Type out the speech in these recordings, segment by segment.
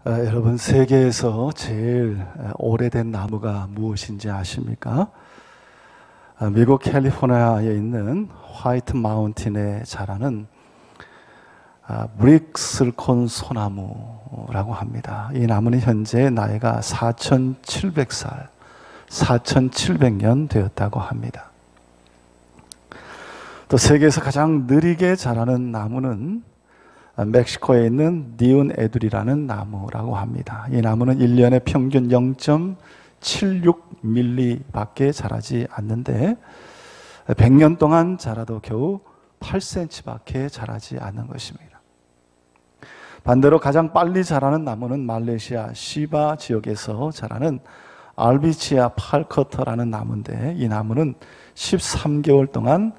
여러분, 세계에서 제일 오래된 나무가 무엇인지 아십니까? 미국 캘리포니아에 있는 화이트 마운틴에 자라는 브릭슬콘 소나무라고 합니다. 이 나무는 현재 나이가 4,700살, 4,700년 되었다고 합니다. 또 세계에서 가장 느리게 자라는 나무는 멕시코에 있는 니운 에둘이라는 나무라고 합니다. 이 나무는 1년에 평균 0.76mm 밖에 자라지 않는데 100년 동안 자라도 겨우 8cm밖에 자라지 않는 것입니다. 반대로 가장 빨리 자라는 나무는 말레이시아 시바 지역에서 자라는 알비치아 팔커터라는 나무인데, 이 나무는 13개월 동안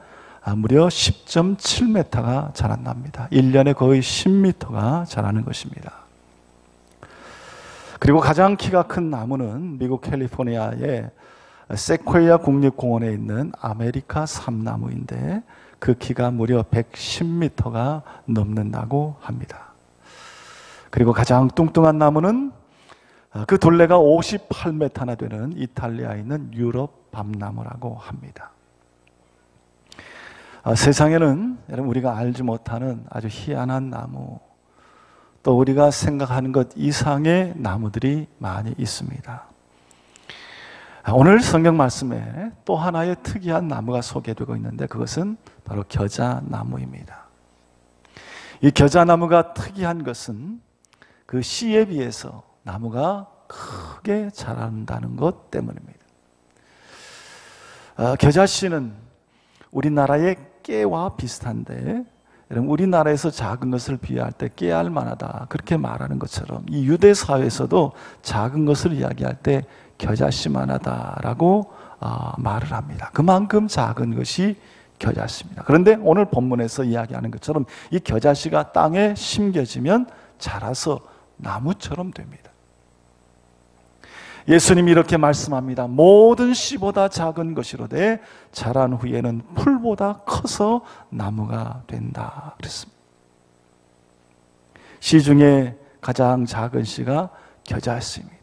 무려 10.7m가 자란답니다. 1년에 거의 10m가 자라는 것입니다. 그리고 가장 키가 큰 나무는 미국 캘리포니아의 세코이아 국립공원에 있는 아메리카 삼나무인데, 그 키가 무려 110m가 넘는다고 합니다. 그리고 가장 뚱뚱한 나무는 그 둘레가 58m나 되는 이탈리아에 있는 유럽 밤나무라고 합니다. 세상에는 여러분, 우리가 알지 못하는 아주 희한한 나무, 또 우리가 생각하는 것 이상의 나무들이 많이 있습니다. 오늘 성경 말씀에 또 하나의 특이한 나무가 소개되고 있는데, 그것은 바로 겨자나무입니다. 이 겨자나무가 특이한 것은 그 씨에 비해서 나무가 크게 자란다는 것 때문입니다. 겨자씨는 우리나라의 깨와 비슷한데, 여러분, 우리나라에서 작은 것을 비유할 때 깨알 만하다 그렇게 말하는 것처럼 이 유대 사회에서도 작은 것을 이야기할 때 겨자씨만하다라고 말을 합니다. 그만큼 작은 것이 겨자씨입니다. 그런데 오늘 본문에서 이야기하는 것처럼 이 겨자씨가 땅에 심겨지면 자라서 나무처럼 됩니다. 예수님이 이렇게 말씀합니다. 모든 씨보다 작은 것이로되 자란 후에는 풀보다 커서 나무가 된다 그랬습니다. 씨 중에 가장 작은 씨가 겨자씨입니다.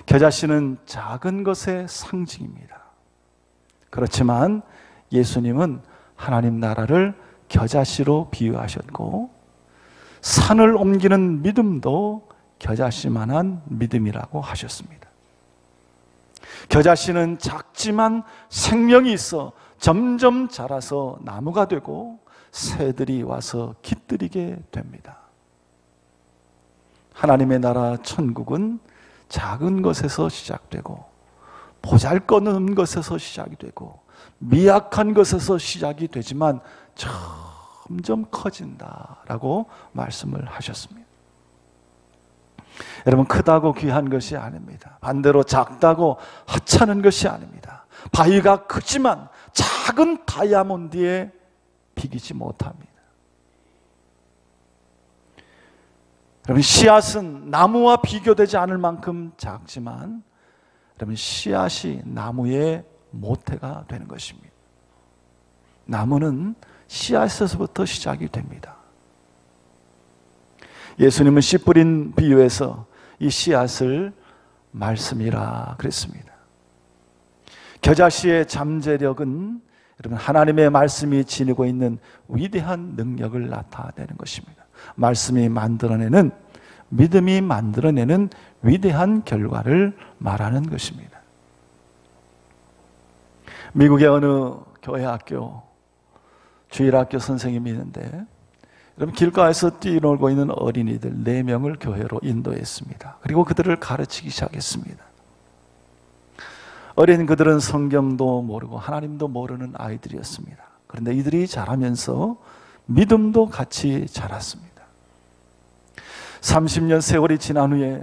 겨자씨는 작은 것의 상징입니다. 그렇지만 예수님은 하나님 나라를 겨자씨로 비유하셨고, 산을 옮기는 믿음도 겨자씨만한 믿음이라고 하셨습니다. 겨자씨는 작지만 생명이 있어 점점 자라서 나무가 되고 새들이 와서 깃들이게 됩니다. 하나님의 나라 천국은 작은 것에서 시작되고 보잘것없는 것에서 시작이 되고 미약한 것에서 시작이 되지만 점점 커진다라고 말씀을 하셨습니다. 여러분, 크다고 귀한 것이 아닙니다. 반대로 작다고 하찮은 것이 아닙니다. 바위가 크지만 작은 다이아몬드에 비기지 못합니다. 여러분, 씨앗은 나무와 비교되지 않을 만큼 작지만 여러분, 씨앗이 나무의 모태가 되는 것입니다. 나무는 씨앗에서부터 시작이 됩니다. 예수님은 씨 뿌린 비유에서 이 씨앗을 말씀이라 그랬습니다. 겨자씨의 잠재력은 여러분, 하나님의 말씀이 지니고 있는 위대한 능력을 나타내는 것입니다. 말씀이 만들어내는, 믿음이 만들어내는 위대한 결과를 말하는 것입니다. 미국의 어느 교회 학교, 주일학교 선생님이 있는데, 여러분, 길가에서 뛰놀고 있는 어린이들 4명을 교회로 인도했습니다. 그리고 그들을 가르치기 시작했습니다. 어린 그들은 성경도 모르고 하나님도 모르는 아이들이었습니다. 그런데 이들이 자라면서 믿음도 같이 자랐습니다. 30년 세월이 지난 후에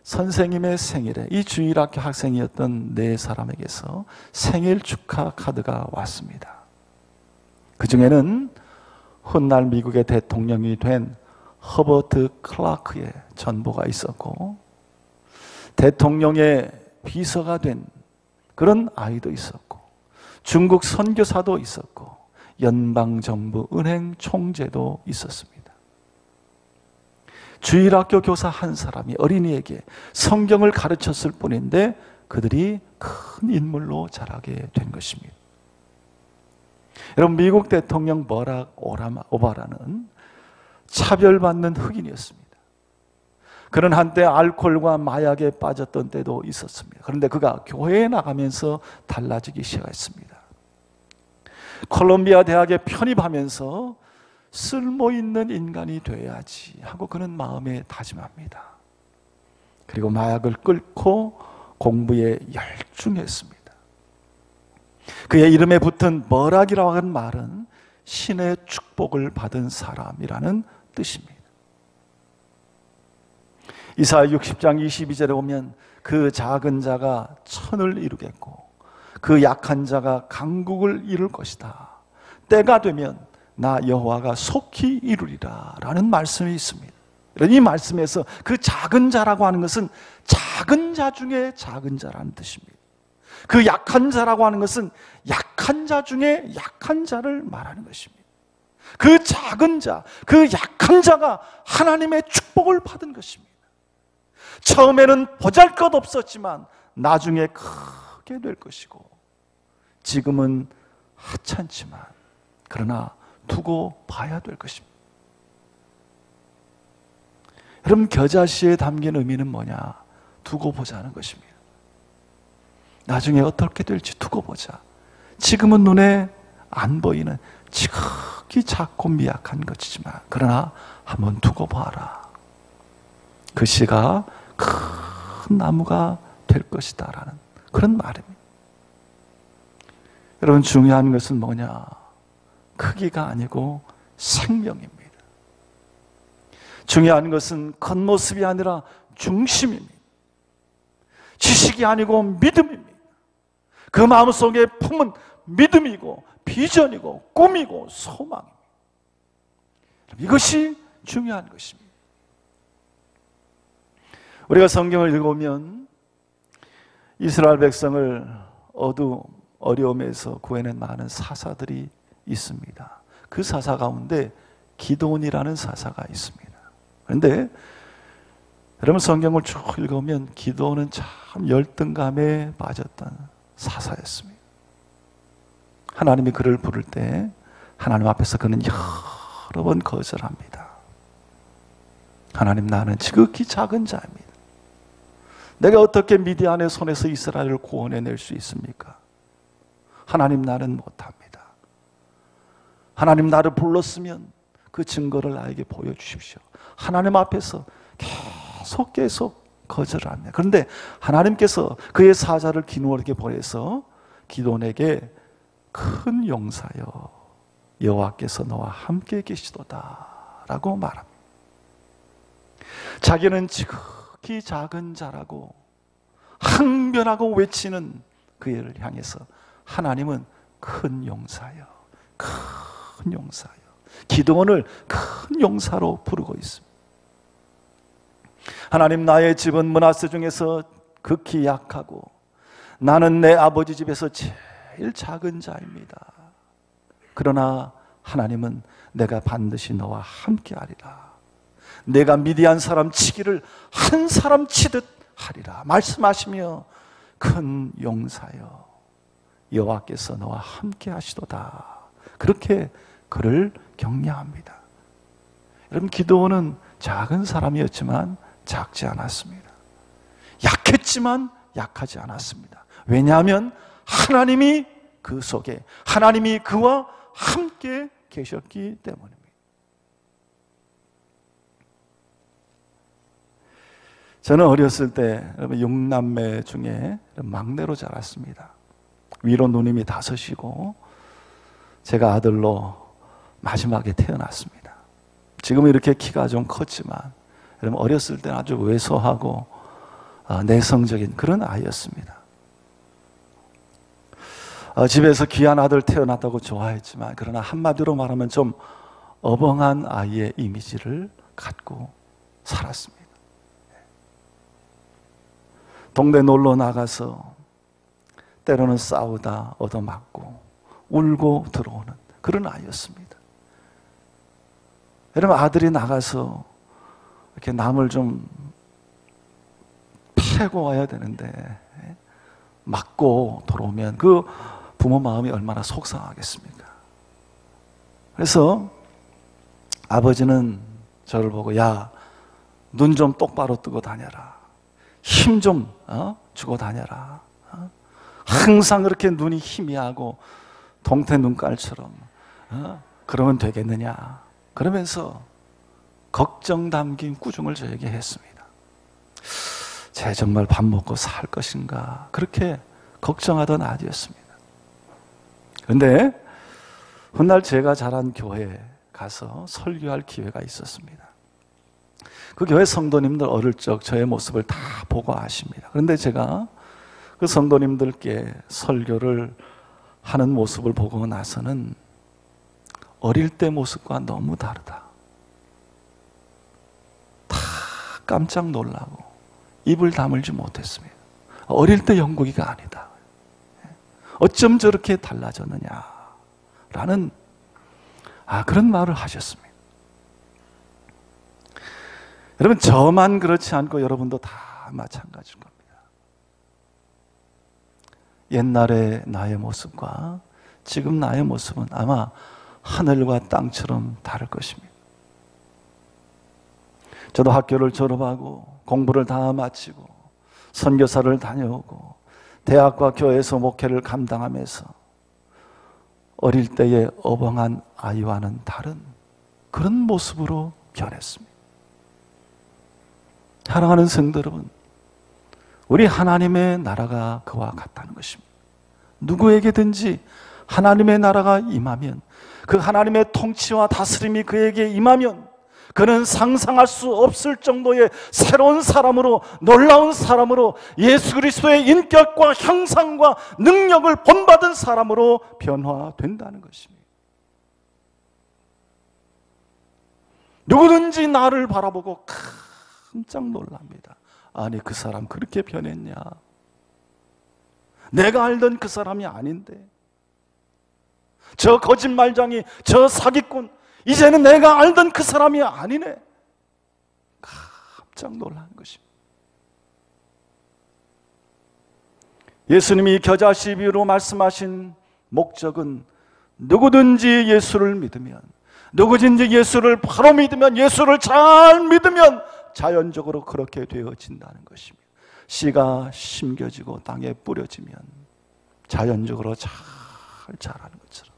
선생님의 생일에 이 주일학교 학생이었던 4사람에게서 생일 축하 카드가 왔습니다. 그 중에는 훗날 미국의 대통령이 된 허버트 클라크의 전보가 있었고, 대통령의 비서가 된 그런 아이도 있었고, 중국 선교사도 있었고, 연방정부 은행 총재도 있었습니다. 주일학교 교사 한 사람이 어린이에게 성경을 가르쳤을 뿐인데 그들이 큰 인물로 자라게 된 것입니다. 여러분, 미국 대통령 버락 오바마는 차별받는 흑인이었습니다. 그는 한때 알코올과 마약에 빠졌던 때도 있었습니다. 그런데 그가 교회에 나가면서 달라지기 시작했습니다. 콜롬비아 대학에 편입하면서 쓸모있는 인간이 되어야지 하고 그는 마음에 다짐합니다. 그리고 마약을 끊고 공부에 열중했습니다. 그의 이름에 붙은 버락이라고 하는 말은 신의 축복을 받은 사람이라는 뜻입니다. 이사야 60장 22절에 보면 그 작은 자가 천을 이루겠고 그 약한 자가 강국을 이룰 것이다. 때가 되면 나 여호와가 속히 이루리라 라는 말씀이 있습니다. 이 말씀에서 그 작은 자라고 하는 것은 작은 자 중에 작은 자라는 뜻입니다. 그 약한 자라고 하는 것은 약한 자 중에 약한 자를 말하는 것입니다. 그 작은 자, 그 약한 자가 하나님의 축복을 받은 것입니다. 처음에는 보잘것없었지만 나중에 크게 될 것이고 지금은 하찮지만 그러나 두고 봐야 될 것입니다. 여러분, 겨자씨에 담긴 의미는 뭐냐? 두고 보자는 것입니다. 나중에 어떻게 될지 두고 보자. 지금은 눈에 안 보이는 지극히 작고 미약한 것이지만 그러나 한번 두고 봐라. 그 씨가 큰 나무가 될 것이다 라는 그런 말입니다. 여러분, 중요한 것은 뭐냐? 크기가 아니고 생명입니다. 중요한 것은 겉모습이 아니라 중심입니다. 지식이 아니고 믿음입니다. 그 마음속에 품은 믿음이고 비전이고 꿈이고 소망입니다. 이것이 중요한 것입니다. 우리가 성경을 읽으면 이스라엘 백성을 어려움에서 구해낸 많은 사사들이 있습니다. 그 사사 가운데 기드온이라는 사사가 있습니다. 그런데 여러분, 성경을 쭉 읽으면 기드온은 참 열등감에 빠졌던 사사였습니다. 하나님이 그를 부를 때 하나님 앞에서 그는 여러 번 거절합니다. 하나님, 나는 지극히 작은 자입니다. 내가 어떻게 미디안의 손에서 이스라엘을 구원해낼 수 있습니까? 하나님, 나는 못합니다. 하나님, 나를 불렀으면 그 증거를 나에게 보여주십시오. 하나님 앞에서 계속 거절합니다. 그런데 하나님께서 그의 사자를 기드온에게 보내서 기드온에게 큰 용사여, 여호와께서 너와 함께 계시도다 라고 말합니다. 자기는 지극히 작은 자라고 항변하고 외치는 그를 향해서 하나님은 큰 용사여, 큰 용사여, 기드온을 큰 용사로 부르고 있습니다. 하나님, 나의 집은 므낫세 중에서 극히 약하고 나는 내 아버지 집에서 제일 작은 자입니다. 그러나 하나님은 내가 반드시 너와 함께하리라. 내가 미디안 사람 치기를 한 사람 치듯 하리라 말씀하시며 큰 용사여, 여호와께서 너와 함께하시도다. 그렇게 그를 격려합니다. 여러분, 기드온은 작은 사람이었지만 작지 않았습니다. 약했지만 약하지 않았습니다. 왜냐하면 하나님이 그 속에, 하나님이 그와 함께 계셨기 때문입니다. 저는 어렸을 때 여러분 6남매 중에 막내로 자랐습니다. 위로 누님이 5이고 제가 아들로 마지막에 태어났습니다. 지금은 이렇게 키가 좀 컸지만 여러분, 어렸을 때는 아주 왜소하고 내성적인 그런 아이였습니다. 집에서 귀한 아들 태어났다고 좋아했지만 그러나 한마디로 말하면 좀 어벙한 아이의 이미지를 갖고 살았습니다. 동네 놀러 나가서 때로는 싸우다 얻어맞고 울고 들어오는 그런 아이였습니다. 여러분, 아들이 나가서 이렇게 남을 좀 패고 와야 되는데 맞고 돌아오면 그 부모 마음이 얼마나 속상하겠습니까? 그래서 아버지는 저를 보고 야, 눈 좀 똑바로 뜨고 다녀라. 힘 좀 주고 다녀라. 항상 그렇게 눈이 희미하고 동태 눈깔처럼 그러면 되겠느냐. 그러면서 걱정 담긴 꾸중을 저에게 했습니다. 쟤 정말 밥 먹고 살 것인가 그렇게 걱정하던 아들이었습니다. 그런데 훗날 제가 자란 교회에 가서 설교할 기회가 있었습니다. 그 교회 성도님들 어릴 적 저의 모습을 다 보고 아십니다. 그런데 제가 그 성도님들께 설교를 하는 모습을 보고 나서는 어릴 때 모습과 너무 다르다. 다 깜짝 놀라고 입을 다물지 못했습니다. 어릴 때 영국이가 아니다. 어쩜 저렇게 달라졌느냐라는 그런 말을 하셨습니다. 여러분, 저만 그렇지 않고 여러분도 다 마찬가지인 겁니다. 옛날의 나의 모습과 지금 나의 모습은 아마 하늘과 땅처럼 다를 것입니다. 저도 학교를 졸업하고 공부를 다 마치고 선교사를 다녀오고 대학과 교회에서 목회를 감당하면서 어릴 때의 어벙한 아이와는 다른 그런 모습으로 변했습니다. 사랑하는 성도 여러분, 우리 하나님의 나라가 그와 같다는 것입니다. 누구에게든지 하나님의 나라가 임하면, 그 하나님의 통치와 다스림이 그에게 임하면 그는 상상할 수 없을 정도의 새로운 사람으로, 놀라운 사람으로, 예수 그리스도의 인격과 형상과 능력을 본받은 사람으로 변화된다는 것입니다. 누구든지 나를 바라보고 깜짝 놀랍니다. 아니, 그 사람 그렇게 변했냐? 내가 알던 그 사람이 아닌데, 저 거짓말장이, 저 사기꾼, 이제는 내가 알던 그 사람이 아니네. 깜짝 놀라는 것입니다. 예수님이 겨자씨 비유로 말씀하신 목적은 누구든지 예수를 믿으면, 누구든지 예수를 바로 믿으면, 예수를 잘 믿으면 자연적으로 그렇게 되어진다는 것입니다. 씨가 심겨지고 땅에 뿌려지면 자연적으로 잘 자라는 것처럼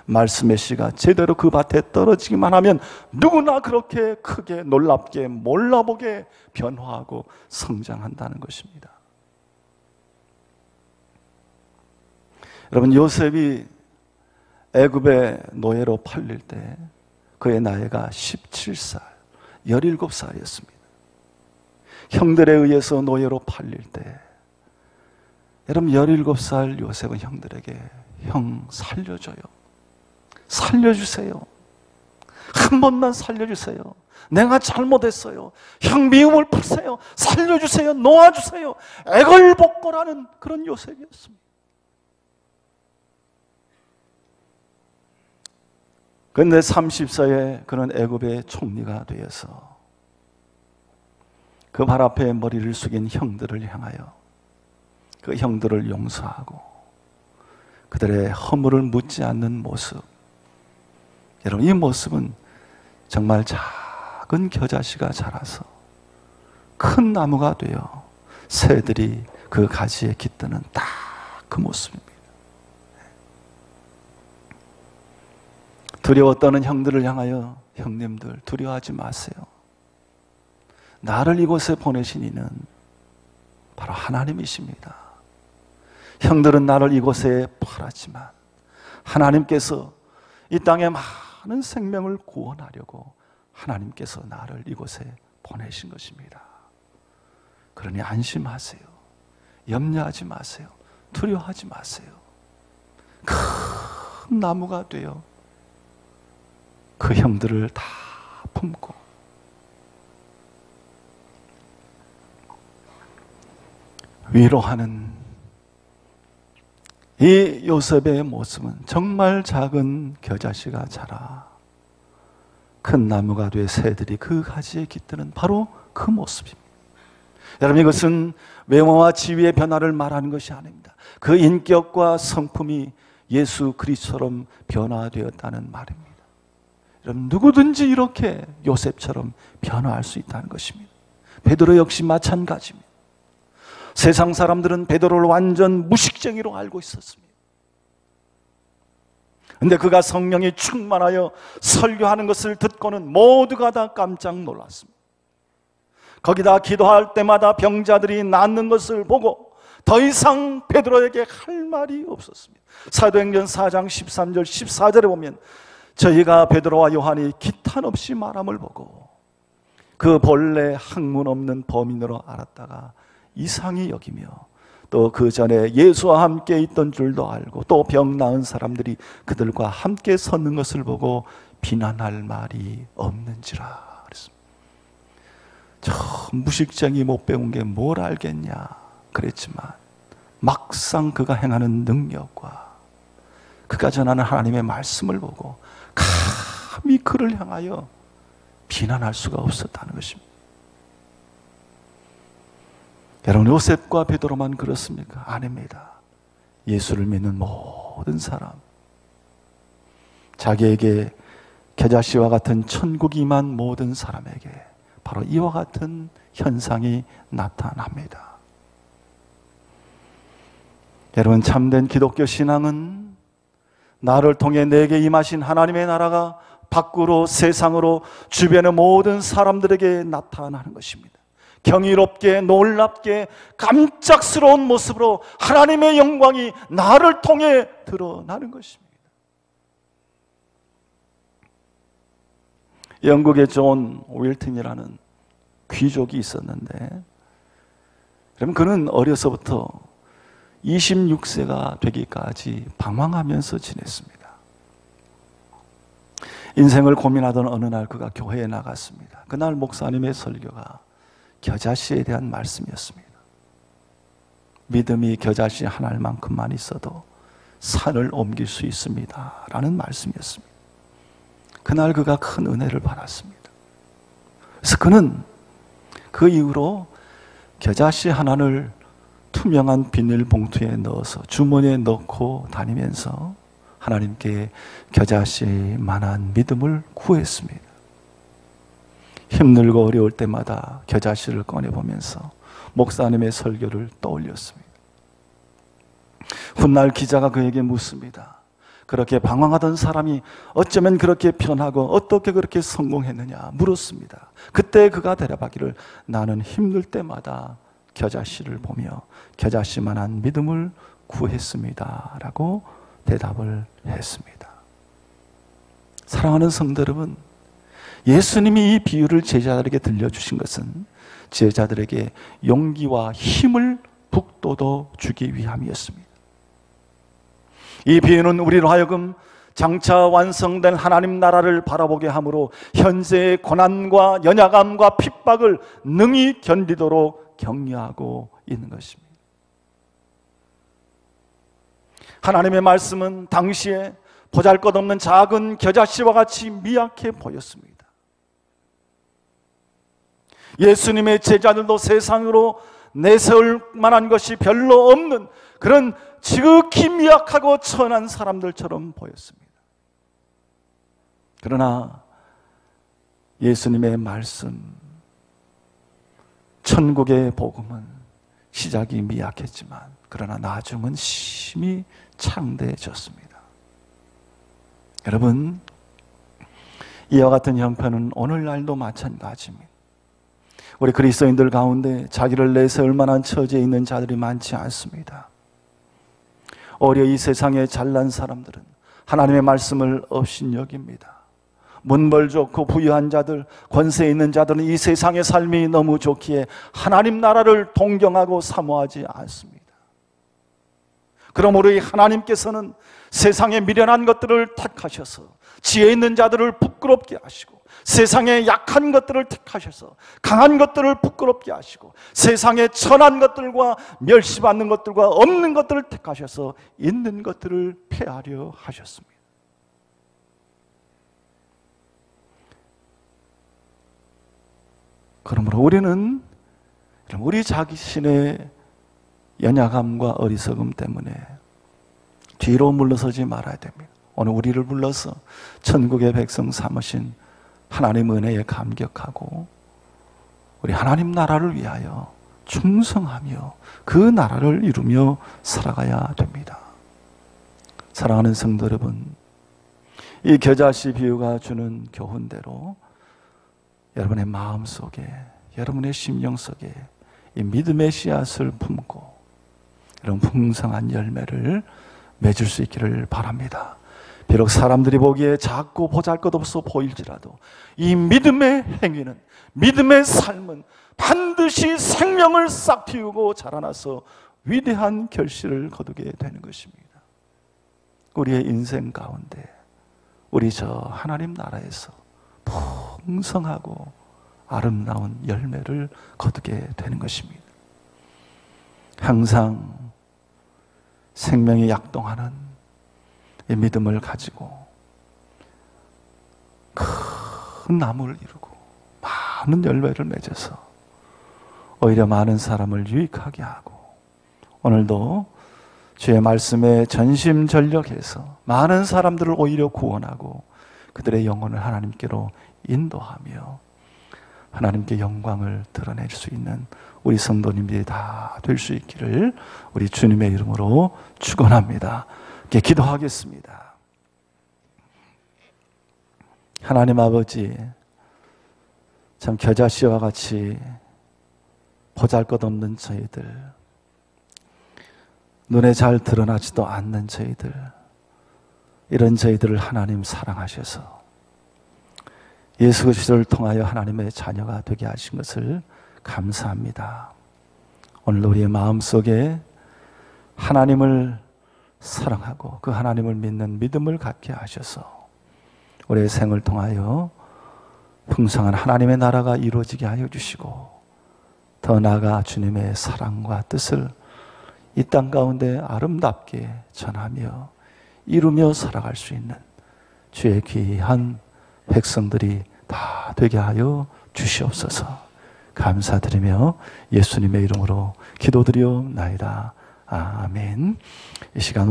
말씀의 씨가 제대로 그 밭에 떨어지기만 하면 누구나 그렇게 크게 놀랍게 몰라보게 변화하고 성장한다는 것입니다. 여러분, 요셉이 애굽의 노예로 팔릴 때 그의 나이가 17살, 17살이었습니다. 형들에 의해서 노예로 팔릴 때, 여러분 17살 요셉은 형들에게 형 살려줘요, 살려주세요, 한 번만 살려주세요, 내가 잘못했어요, 형 미움을 푸세요, 살려주세요, 놓아주세요, 애걸복걸하는 그런 요셉이었습니다. 그런데 30세에 그는 애굽의 총리가 되어서 그 발 앞에 머리를 숙인 형들을 향하여 그 형들을 용서하고 그들의 허물을 묻지 않는 모습, 여러분, 이 모습은 정말 작은 겨자씨가 자라서 큰 나무가 되어 새들이 그 가지에 깃드는 딱 그 모습입니다. 두려워 떠는 형들을 향하여 형님들 두려워하지 마세요. 나를 이곳에 보내신 이는 바로 하나님이십니다. 형들은 나를 이곳에 팔았지만 하나님께서 이 땅에 많은 생명을 구원하려고 하나님께서 나를 이곳에 보내신 것입니다. 그러니 안심하세요. 염려하지 마세요. 두려워하지 마세요. 큰 나무가 되어 그 형들을 다 품고 위로하는 이 요셉의 모습은 정말 작은 겨자씨가 자라 큰 나무가 돼 새들이 그 가지에 깃드는 바로 그 모습입니다. 여러분, 이것은 외모와 지위의 변화를 말하는 것이 아닙니다. 그 인격과 성품이 예수 그리스도처럼 변화되었다는 말입니다. 여러분, 누구든지 이렇게 요셉처럼 변화할 수 있다는 것입니다. 베드로 역시 마찬가지입니다. 세상 사람들은 베드로를 완전 무식쟁이로 알고 있었습니다. 근데 그가 성령이 충만하여 설교하는 것을 듣고는 모두가 다 깜짝 놀랐습니다. 거기다 기도할 때마다 병자들이 낫는 것을 보고 더 이상 베드로에게 할 말이 없었습니다. 사도행전 4장 13절 14절에 보면 저희가 베드로와 요한이 기탄 없이 말함을 보고 그 본래 학문 없는 범인으로 알았다가 이상히 여기며 또 그 전에 예수와 함께 있던 줄도 알고 또 병 나은 사람들이 그들과 함께 섰는 것을 보고 비난할 말이 없는지라 그랬습니다. 저 무식쟁이 못 배운 게 뭘 알겠냐 그랬지만 막상 그가 행하는 능력과 그가 전하는 하나님의 말씀을 보고 감히 그를 향하여 비난할 수가 없었다는 것입니다. 여러분, 요셉과 베드로만 그렇습니까? 아닙니다. 예수를 믿는 모든 사람, 자기에게 겨자씨와 같은 천국이 임한 모든 사람에게 바로 이와 같은 현상이 나타납니다. 여러분, 참된 기독교 신앙은 나를 통해 내게 임하신 하나님의 나라가 밖으로 세상으로 주변의 모든 사람들에게 나타나는 것입니다. 경이롭게 놀랍게 깜짝스러운 모습으로 하나님의 영광이 나를 통해 드러나는 것입니다. 영국의 존 윌튼이라는 귀족이 있었는데, 그럼 그는 어려서부터 26세가 되기까지 방황하면서 지냈습니다. 인생을 고민하던 어느 날 그가 교회에 나갔습니다. 그날 목사님의 설교가 겨자씨에 대한 말씀이었습니다. 믿음이 겨자씨 한 알만큼만 있어도 산을 옮길 수 있습니다 라는 말씀이었습니다. 그날 그가 큰 은혜를 받았습니다. 그래서 그는 그 이후로 겨자씨 하나를 투명한 비닐봉투에 넣어서 주머니에 넣고 다니면서 하나님께 겨자씨만한 믿음을 구했습니다. 힘들고 어려울 때마다 겨자씨를 꺼내보면서 목사님의 설교를 떠올렸습니다. 훗날 기자가 그에게 묻습니다. 그렇게 방황하던 사람이 어쩌면 그렇게 변하고 어떻게 그렇게 성공했느냐 물었습니다. 그때 그가 대답하기를 나는 힘들 때마다 겨자씨를 보며 겨자씨만한 믿음을 구했습니다 라고 대답을 했습니다. 사랑하는 성도 여러분, 예수님이 이 비유를 제자들에게 들려주신 것은 제자들에게 용기와 힘을 북돋워 주기 위함이었습니다. 이 비유는 우리로 하여금 장차 완성된 하나님 나라를 바라보게 하므로 현재의 고난과 연약함과 핍박을 능히 견디도록 격려하고 있는 것입니다. 하나님의 말씀은 당시에 보잘것없는 작은 겨자씨와 같이 미약해 보였습니다. 예수님의 제자들도 세상으로 내세울 만한 것이 별로 없는 그런 지극히 미약하고 천한 사람들처럼 보였습니다. 그러나 예수님의 말씀, 천국의 복음은 시작이 미약했지만 그러나 나중은 심히 창대해졌습니다. 여러분, 이와 같은 형편은 오늘날도 마찬가지입니다. 우리 그리스도인들 가운데 자기를 내세울 만한 처지에 있는 자들이 많지 않습니다. 오히려 이 세상에 잘난 사람들은 하나님의 말씀을 업신여깁니다. 문벌 좋고 부유한 자들, 권세 있는 자들은 이 세상의 삶이 너무 좋기에 하나님 나라를 동경하고 사모하지 않습니다. 그러므로 이 하나님께서는 세상의 미련한 것들을 택하셔서 지혜 있는 자들을 부끄럽게 하시고 세상의 약한 것들을 택하셔서 강한 것들을 부끄럽게 하시고 세상의 천한 것들과 멸시받는 것들과 없는 것들을 택하셔서 있는 것들을 폐하려 하셨습니다. 그러므로 우리는 우리 자신의 연약함과 어리석음 때문에 뒤로 물러서지 말아야 됩니다. 오늘 우리를 불러서 천국의 백성 삼으신 하나님 은혜에 감격하고 우리 하나님 나라를 위하여 충성하며 그 나라를 이루며 살아가야 됩니다. 사랑하는 성도 여러분, 이 겨자씨 비유가 주는 교훈대로 여러분의 마음속에, 여러분의 심령 속에 이 믿음의 씨앗을 품고 이런 풍성한 열매를 맺을 수 있기를 바랍니다. 비록 사람들이 보기에 작고 보잘것없어 보일지라도 이 믿음의 행위는, 믿음의 삶은 반드시 생명을 싹 틔우고 자라나서 위대한 결실을 거두게 되는 것입니다. 우리의 인생 가운데 우리 저 하나님 나라에서 풍성하고 아름다운 열매를 거두게 되는 것입니다. 항상 생명이 약동하는 이 믿음을 가지고 큰 나무를 이루고 많은 열매를 맺어서 오히려 많은 사람을 유익하게 하고 오늘도 주의 말씀에 전심전력해서 많은 사람들을 오히려 구원하고 그들의 영혼을 하나님께로 인도하며 하나님께 영광을 드러낼 수 있는 우리 성도님들이 다 될 수 있기를 우리 주님의 이름으로 축원합니다. 이렇게 기도하겠습니다. 하나님 아버지, 참 겨자씨와 같이 보잘것없는 저희들, 눈에 잘 드러나지도 않는 저희들, 이런 저희들을 하나님 사랑하셔서 예수 그리스도를 통하여 하나님의 자녀가 되게 하신 것을 감사합니다. 오늘 우리의 마음속에 하나님을 사랑하고 그 하나님을 믿는 믿음을 갖게 하셔서 우리의 생을 통하여 풍성한 하나님의 나라가 이루어지게 하여 주시고 더 나아가 주님의 사랑과 뜻을 이 땅 가운데 아름답게 전하며 이루며 살아갈 수 있는 주의 귀한 백성들이 다 되게 하여 주시옵소서. 감사드리며 예수님의 이름으로 기도드리옵나이다. 아멘. 이 시간